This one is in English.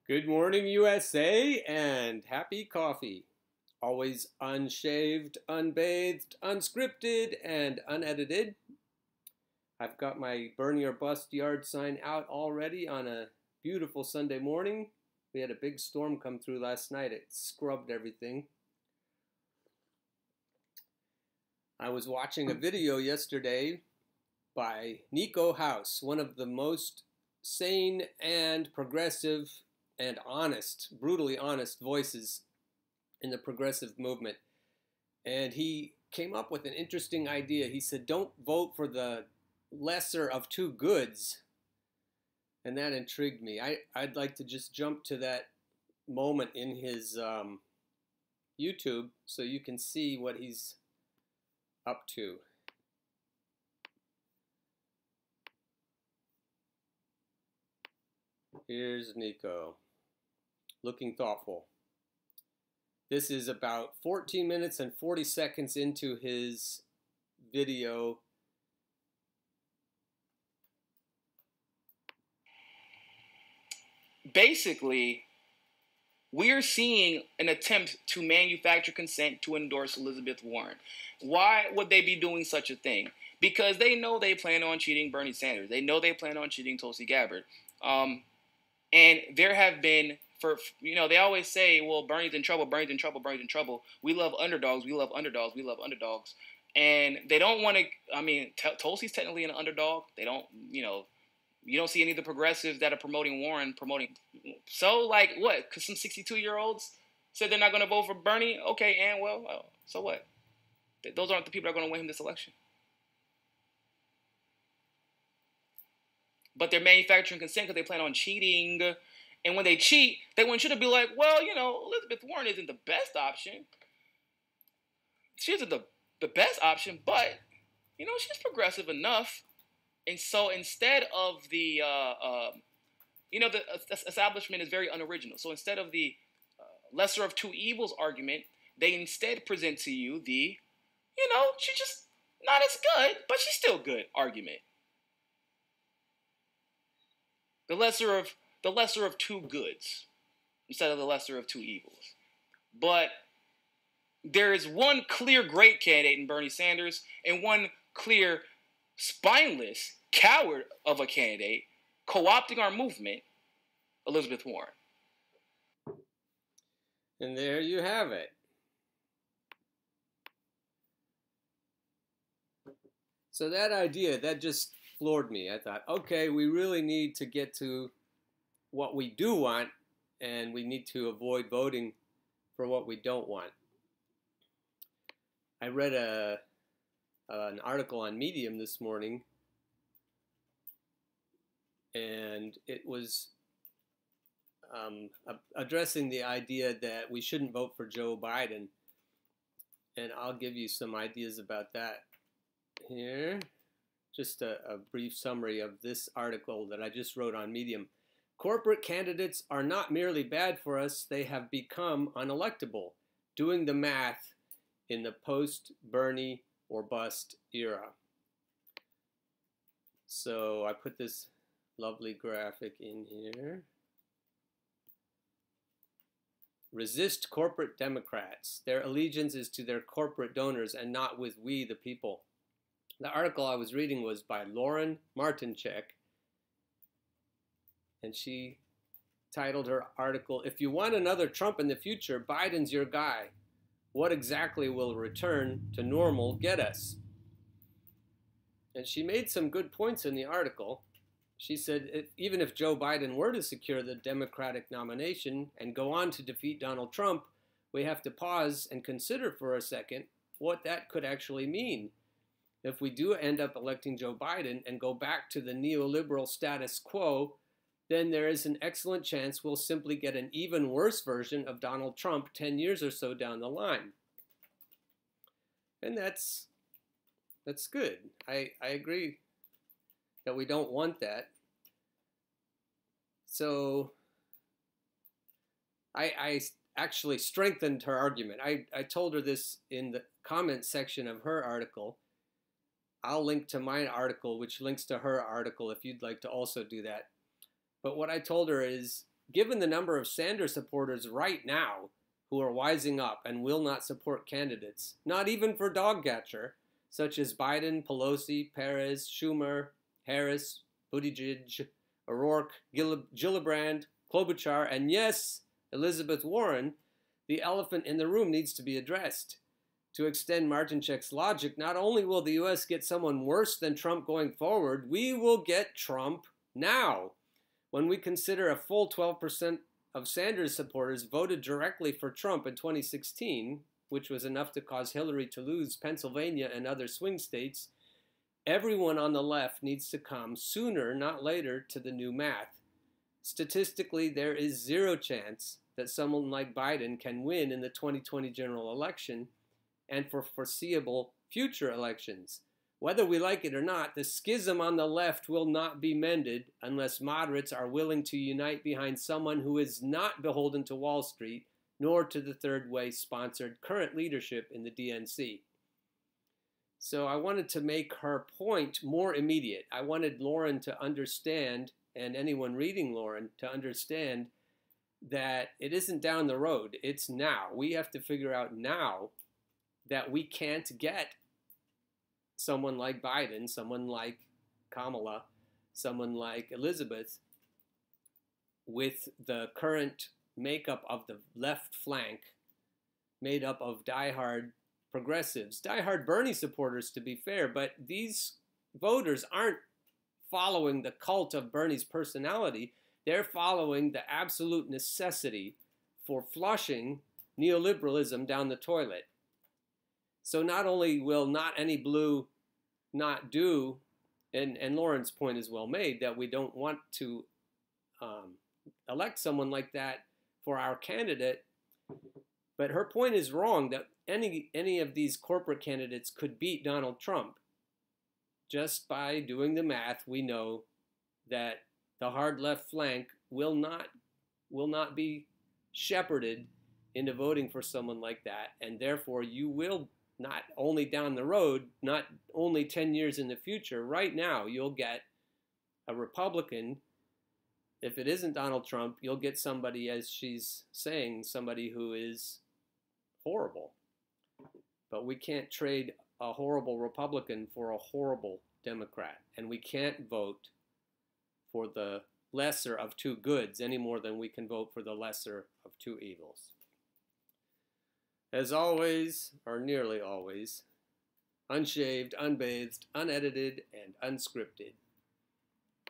Good morning, USA, and happy coffee. Always unshaved, unbathed, unscripted, and unedited. I've got my Burn Your Bust yard sign out already on a beautiful Sunday morning. We had a big storm come through last night. It scrubbed everything. I was watching a video yesterday by Nico House, one of the most sane and progressive and honest, brutally honest voices in the progressive movement. And he came up with an interesting idea. He said, don't vote for the lesser of two goods. And that intrigued me. I'd like to just jump to that moment in his YouTube so you can see what he's up to. Here's Nico, looking thoughtful. This is about 14 minutes and 40 seconds into his video. Basically, we're seeing an attempt to manufacture consent to endorse Elizabeth Warren. Why would they be doing such a thing? Because they know they plan on cheating Bernie Sanders. They know they plan on cheating Tulsi Gabbard. And there have been, they always say, well, Bernie's in trouble, Bernie's in trouble, Bernie's in trouble. We love underdogs, we love underdogs, we love underdogs. And they don't want to, Tulsi's technically an underdog. They don't, you don't see any of the progressives that are promoting Warren promoting. So, like, what? Because some 62-year-olds said they're not going to vote for Bernie? Okay, and well, so what? Those aren't the people that are going to win him this election. But they're manufacturing consent because they plan on cheating. And when they cheat, they want you to be like, well, Elizabeth Warren isn't the best option. She isn't the best option, but, she's progressive enough. And so instead of the establishment is very unoriginal. So instead of the lesser of two evils argument, they instead present to you the, she's just not as good, but she's still good argument. The lesser of two goods instead of the lesser of two evils. But there is one clear great candidate in Bernie Sanders and one clear spineless coward of a candidate co-opting our movement, Elizabeth Warren. And there you have it. So that idea, that just floored me. I thought, okay, we really need to get to what we do want, and we need to avoid voting for what we don't want. I read an article on Medium this morning, and it was addressing the idea that we shouldn't vote for Joe Biden, and I'll give you some ideas about that here. Just a brief summary of this article that I just wrote on Medium. Corporate candidates are not merely bad for us, they have become unelectable. Doing the math in the post-Bernie or bust era. So I put this lovely graphic in here. Resist corporate Democrats. Their allegiance is to their corporate donors and not with we the people. The article I was reading was by Lauren Martinchek, and she titled her article, "If you want another Trump in the future, Biden's your guy. What exactly will return to normal get us?" And she made some good points in the article. She said, even if Joe Biden were to secure the Democratic nomination and go on to defeat Donald Trump, we have to pause and consider for a second what that could actually mean. If we do end up electing Joe Biden and go back to the neoliberal status quo, then there is an excellent chance we'll simply get an even worse version of Donald Trump 10 years or so down the line. And that's good. I agree that we don't want that. So I actually strengthened her argument. I told her this in the comment section of her article. I'll link to my article, which links to her article if you'd like to also do that. But what I told her is given the number of Sanders supporters right now who are wising up and will not support candidates, not even for dog catcher, such as Biden, Pelosi, Perez, Schumer, Harris, Buttigieg, O'Rourke, Gillibrand, Klobuchar, and yes, Elizabeth Warren, the elephant in the room needs to be addressed. To extend Martinchek's logic, not only will the U.S. get someone worse than Trump going forward, we will get Trump now. When we consider a full 12% of Sanders supporters voted directly for Trump in 2016, which was enough to cause Hillary to lose Pennsylvania and other swing states, everyone on the left needs to come sooner, not later, to the new math. Statistically, there is zero chance that someone like Biden can win in the 2020 general election and for foreseeable future elections. Whether we like it or not, the schism on the left will not be mended unless moderates are willing to unite behind someone who is not beholden to Wall Street nor to the Third Way-sponsored current leadership in the DNC. So I wanted to make her point more immediate. I wanted Lauren to understand, and anyone reading Lauren to understand, that it isn't down the road, it's now. We have to figure out now that we can't get someone like Biden, someone like Kamala, someone like Elizabeth with the current makeup of the left flank made up of diehard progressives, diehard Bernie supporters to be fair, but these voters aren't following the cult of Bernie's personality. They're following the absolute necessity for flushing neoliberalism down the toilet. So not only will not any blue not do, and Lauren's point is well made, that we don't want to elect someone like that for our candidate, but her point is wrong that any of these corporate candidates could beat Donald Trump. Just by doing the math, we know that the hard left flank will not be shepherded into voting for someone like that, and therefore you will not only down the road, not only 10 years in the future, right now you'll get a Republican. If it isn't Donald Trump, you'll get somebody, as she's saying, somebody who is horrible. But we can't trade a horrible Republican for a horrible Democrat. And we can't vote for the lesser of two goods any more than we can vote for the lesser of two evils. As always, or nearly always, unshaved, unbathed, unedited, and unscripted.